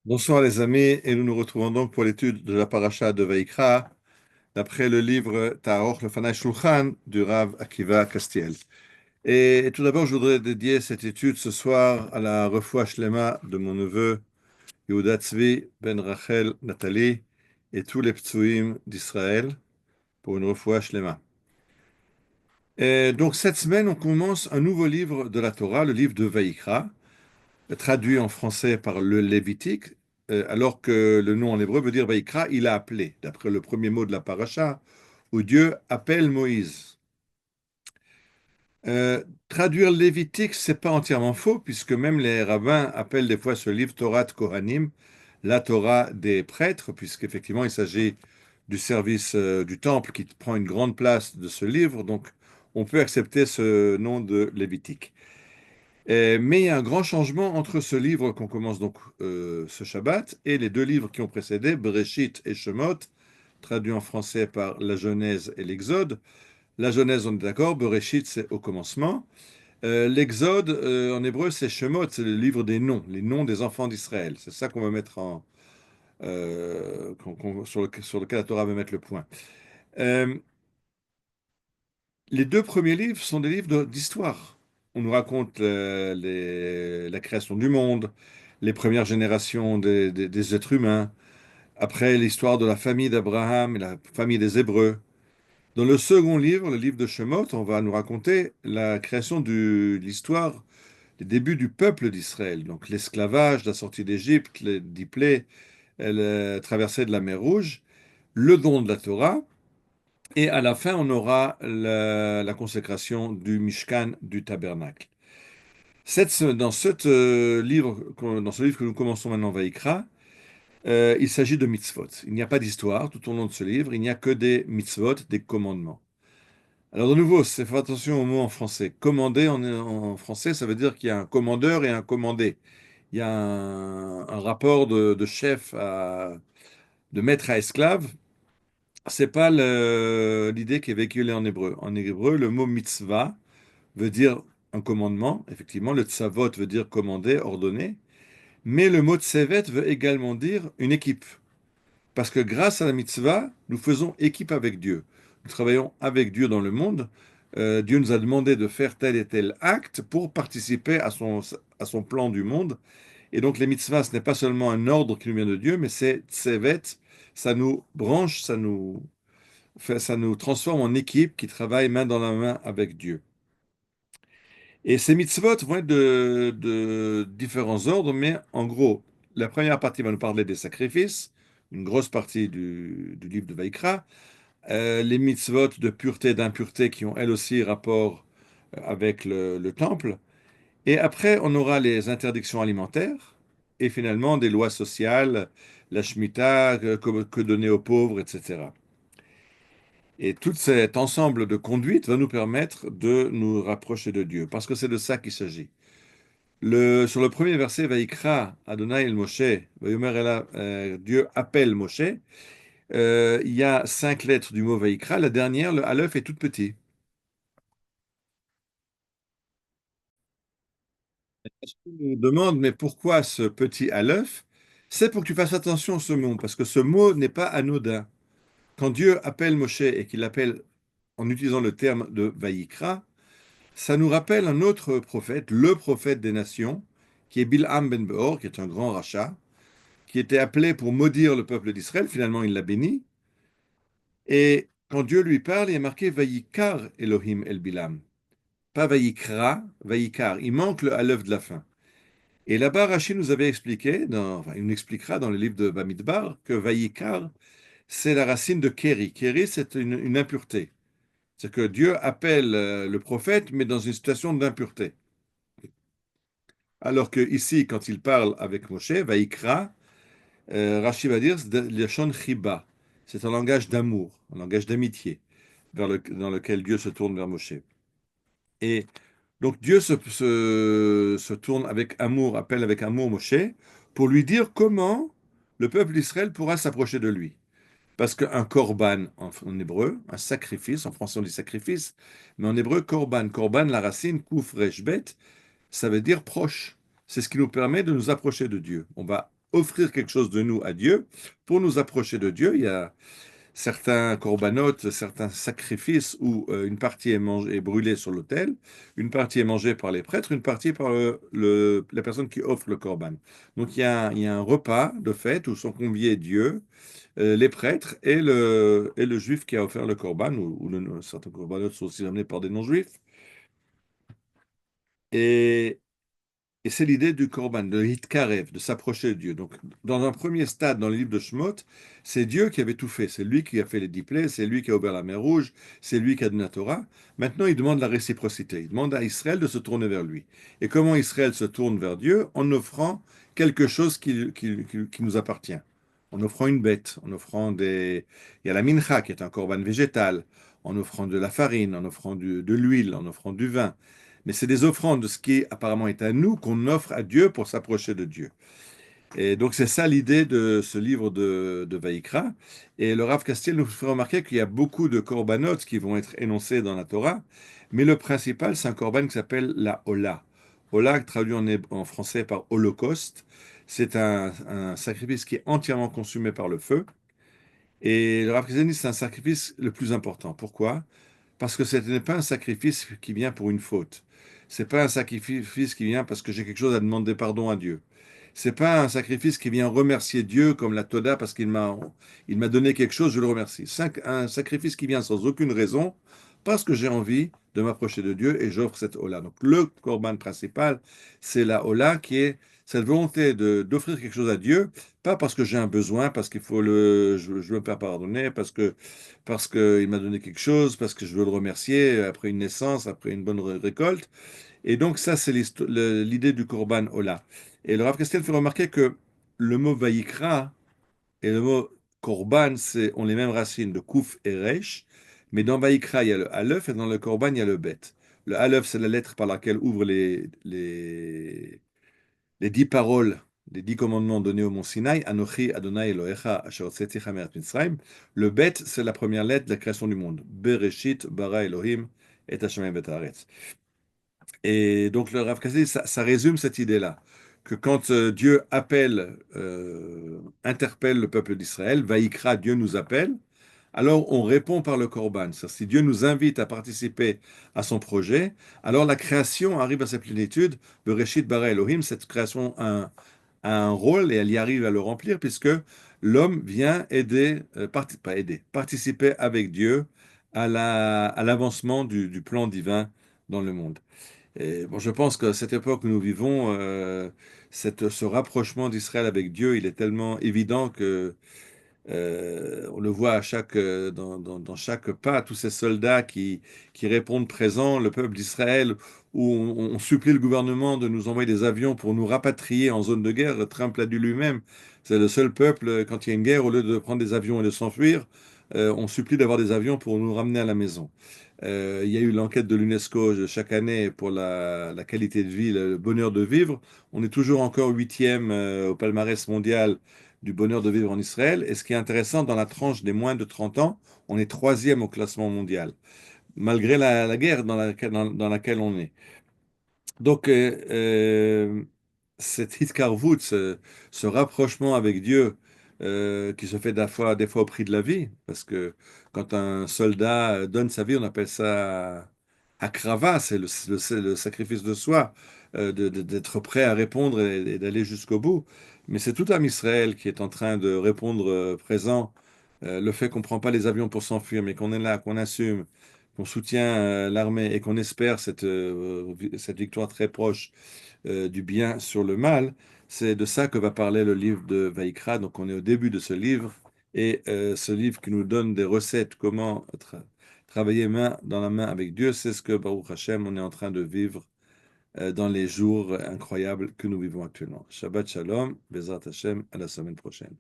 Bonsoir les amis, et nous nous retrouvons donc pour l'étude de la paracha de Vaïkra, d'après le livre Ta'arokh Lefanai Shulchan du Rav Akiva Castiel. Et tout d'abord, je voudrais dédier cette étude ce soir à la refoua shlema de mon neveu Yehuda Tzvi ben Rachel Nathalie et tous les ptsuim d'Israël pour une refoua shlema. Et donc cette semaine, on commence un nouveau livre de la Torah, le livre de Vaïkra, traduit en français par le Lévitique, alors que le nom en hébreu veut dire Vaïkra, il a appelé, d'après le premier mot de la paracha, où Dieu appelle Moïse. Traduire Lévitique, c'est pas entièrement faux, puisque même les rabbins appellent des fois ce livre Torah de Kohanim, la Torah des prêtres, puisqu'effectivement il s'agit du service du temple qui prend une grande place de ce livre, donc on peut accepter ce nom de Lévitique. Mais il y a un grand changement entre ce livre qu'on commence donc ce Shabbat et les deux livres qui ont précédé, Bereshit et Shemot, traduits en français par la Genèse et l'Exode. La Genèse, on est d'accord, Bereshit, c'est au commencement. L'Exode, en hébreu, c'est Shemot, c'est le livre des noms, les noms des enfants d'Israël. C'est ça qu'on va mettre sur lequel la Torah va mettre le point. Euh, Les deux premiers livres sont des livres d'histoire. On nous raconte la création du monde, les premières générations des êtres humains, après l'histoire de la famille d'Abraham et la famille des Hébreux. Dans le second livre, le livre de Shemot, on va nous raconter la création de l'histoire, les débuts du peuple d'Israël. Donc l'esclavage, la sortie d'Égypte, les 10 plaies, la traversée de la mer Rouge, le don de la Torah. Et à la fin, on aura la consécration du Mishkan, du tabernacle. Dans ce livre que nous commençons maintenant, Vaïkra, il s'agit de mitzvot. Il n'y a pas d'histoire tout au long de ce livre, il n'y a que des mitzvot, des commandements. Alors de nouveau, faites attention au mot en français. Commander en français, ça veut dire qu'il y a un commandeur et un commandé. Il y a un rapport de chef de maître à esclave. C'est pas l'idée qui est véhiculée en hébreu. En hébreu, le mot mitzvah veut dire un commandement. Effectivement, le tsavot veut dire commander, ordonner. Mais le mot tsevet veut également dire une équipe. Parce que grâce à la mitzvah, nous faisons équipe avec Dieu. Nous travaillons avec Dieu dans le monde. Dieu nous a demandé de faire tel et tel acte pour participer à son plan du monde. Et donc les mitzvahs, ce n'est pas seulement un ordre qui nous vient de Dieu, mais c'est tsevet. Ça nous branche, ça nous transforme en équipe qui travaille main dans la main avec Dieu. Et ces mitzvot vont être de différents ordres, mais en gros, la première partie va nous parler des sacrifices, une grosse partie du livre de Vaïkra, les mitzvot de pureté et d'impureté qui ont elles aussi rapport avec le temple, et après on aura les interdictions alimentaires, et finalement des lois sociales, la Shemitah, que donner aux pauvres, etc. Et tout cet ensemble de conduites va nous permettre de nous rapprocher de Dieu, parce que c'est de ça qu'il s'agit. Sur le premier verset, Vaïkra, Adonai el Moshe, Vayomer Dieu appelle Moshe, il y a 5 lettres du mot Vaïkra. La dernière, le Aleph, est toute petit. Je me demande, mais pourquoi ce petit Aleph? C'est pour que tu fasses attention à ce mot, parce que ce mot n'est pas anodin. Quand Dieu appelle Moshe et qu'il l'appelle en utilisant le terme de Vaïkra, ça nous rappelle un autre prophète, le prophète des nations, qui est Bil'am ben Beor, qui est un grand rachat, qui était appelé pour maudire le peuple d'Israël. Finalement, il l'a béni. Et quand Dieu lui parle, il est marqué Vayikar Elohim el Bilam. Pas Vayikra, Vayikar. Il manque le Aleph de la fin. Et là-bas, Rachid nous avait expliqué, enfin, il nous expliquera dans le livre de Bamidbar, que Vayikar, c'est la racine de Kéri. Kéri, c'est une impureté. C'est que Dieu appelle le prophète, mais dans une situation d'impureté. Alors que ici, quand il parle avec Moshe, Vayikra, Rashi va dire, c'est Lashon Chiba. C'est un langage d'amour, un langage d'amitié, dans lequel Dieu se tourne vers Moshe. Et donc Dieu se tourne avec amour, appelle avec amour Moshe, pour lui dire comment le peuple d'Israël pourra s'approcher de lui. Parce qu'un korban en hébreu, un sacrifice, en français on dit sacrifice, mais en hébreu korban, korban, la racine, kouf, resh, bet, ça veut dire proche. C'est ce qui nous permet de nous approcher de Dieu. On va offrir quelque chose de nous à Dieu pour nous approcher de Dieu. Il y a certains corbanotes, certains sacrifices où une partie est brûlée sur l'autel, une partie est mangée par les prêtres, une partie par la personne qui offre le corban. Donc il y a un repas de fête où sont conviés Dieu, les prêtres et le juif qui a offert le corban, certains corbanotes sont aussi amenés par des non-juifs. Et Et c'est l'idée du korban, de hitkarev, de s'approcher de Dieu. Donc, dans un premier stade, dans le livre de Shemot, c'est Dieu qui avait tout fait. C'est lui qui a fait les 10 plaies, c'est lui qui a ouvert la mer Rouge, c'est lui qui a donné la Torah. Maintenant, il demande la réciprocité. Il demande à Israël de se tourner vers lui. Et comment Israël se tourne vers Dieu? En offrant quelque chose qui nous appartient. En offrant une bête, en offrant des... Il y a la mincha, qui est un korban végétal, en offrant de la farine, en offrant de l'huile, en offrant du vin. Mais c'est des offrandes de ce qui apparemment est à nous qu'on offre à Dieu pour s'approcher de Dieu. Et donc c'est ça l'idée de ce livre de Vaïkra. Et le Rav Castiel nous fait remarquer qu'il y a beaucoup de corbanotes qui vont être énoncés dans la Torah, mais le principal, c'est un corban qui s'appelle la Ola. Ola, traduit en français par Holocauste, c'est un sacrifice qui est entièrement consumé par le feu. Et le Rav Castiel dit que c'est un sacrifice le plus important. Pourquoi? Parce que ce n'est pas un sacrifice qui vient pour une faute. C'est pas un sacrifice qui vient parce que j'ai quelque chose à demander pardon à Dieu. C'est pas un sacrifice qui vient remercier Dieu comme la Toda parce il m'a donné quelque chose, je le remercie. Un sacrifice qui vient sans aucune raison parce que j'ai envie de m'approcher de Dieu et j'offre cette Ola. Donc le korban principal, c'est la Ola qui est cette volonté d'offrir quelque chose à Dieu, pas parce que j'ai un besoin, parce qu'il faut je veux me faire pardonner, parce qu'il m'a donné quelque chose, parce que je veux le remercier après une naissance, après une bonne récolte. Et donc ça, c'est l'idée du Korban Ola. Et le Rav Kastel fait remarquer que le mot Vaïkra et le mot Korban ont les mêmes racines de Kouf et Resh, mais dans Vaïkra, il y a le Aleph et dans le Korban, il y a le Bet. Le Aleph, c'est la lettre par laquelle ouvrent les 10 paroles, les 10 commandements donnés au mont Sinaï, Anochi Adonai Elohecha Asher Hotzeticha Me'eretz Mitzrayim. Le Bet, c'est la première lettre de la création du monde. Bereshit bara Elohim et Hashemayim et Haaretz. Et donc le Rav Kassé, ça résume cette idée-là, que quand Dieu interpelle le peuple d'Israël, Vaïkra, Dieu nous appelle, alors on répond par le Korban. C'est-à-dire, si Dieu nous invite à participer à son projet, alors la création arrive à sa plénitude. Bereshit bara Elohim, cette création a un rôle et elle y arrive à le remplir puisque l'homme vient pas aider, participer avec Dieu à l'avancement du plan divin dans le monde. Et bon, je pense que cette époque où nous vivons, ce rapprochement d'Israël avec Dieu, il est tellement évident que on le voit dans chaque pas, tous ces soldats qui répondent présents, le peuple d'Israël, où on supplie le gouvernement de nous envoyer des avions pour nous rapatrier en zone de guerre. Trump l'a dit lui-même, c'est le seul peuple, quand il y a une guerre, au lieu de prendre des avions et de s'enfuir, on supplie d'avoir des avions pour nous ramener à la maison. Il y a eu l'enquête de l'UNESCO chaque année pour la qualité de vie, le bonheur de vivre. On est toujours encore huitième au palmarès mondial du bonheur de vivre en Israël. Et ce qui est intéressant, dans la tranche des moins de 30 ans, on est troisième au classement mondial, malgré la guerre dans laquelle on est. Donc, cette hitkarvut, ce rapprochement avec Dieu, qui se fait des fois au prix de la vie, parce que quand un soldat donne sa vie, on appelle ça akrava, c'est le sacrifice de soi, d'être prêt à répondre et d'aller jusqu'au bout. Mais c'est tout un Israël qui est en train de répondre présent. Le fait qu'on ne prend pas les avions pour s'enfuir, mais qu'on est là, qu'on assume, qu'on soutient l'armée et qu'on espère cette victoire très proche du bien sur le mal, c'est de ça que va parler le livre de Vaïkra. Donc on est au début de ce livre, et ce livre qui nous donne des recettes, comment travailler main dans la main avec Dieu, c'est ce que Baruch Hashem, on est en train de vivre dans les jours incroyables que nous vivons actuellement. Shabbat Shalom, Bezrat Hashem, à la semaine prochaine.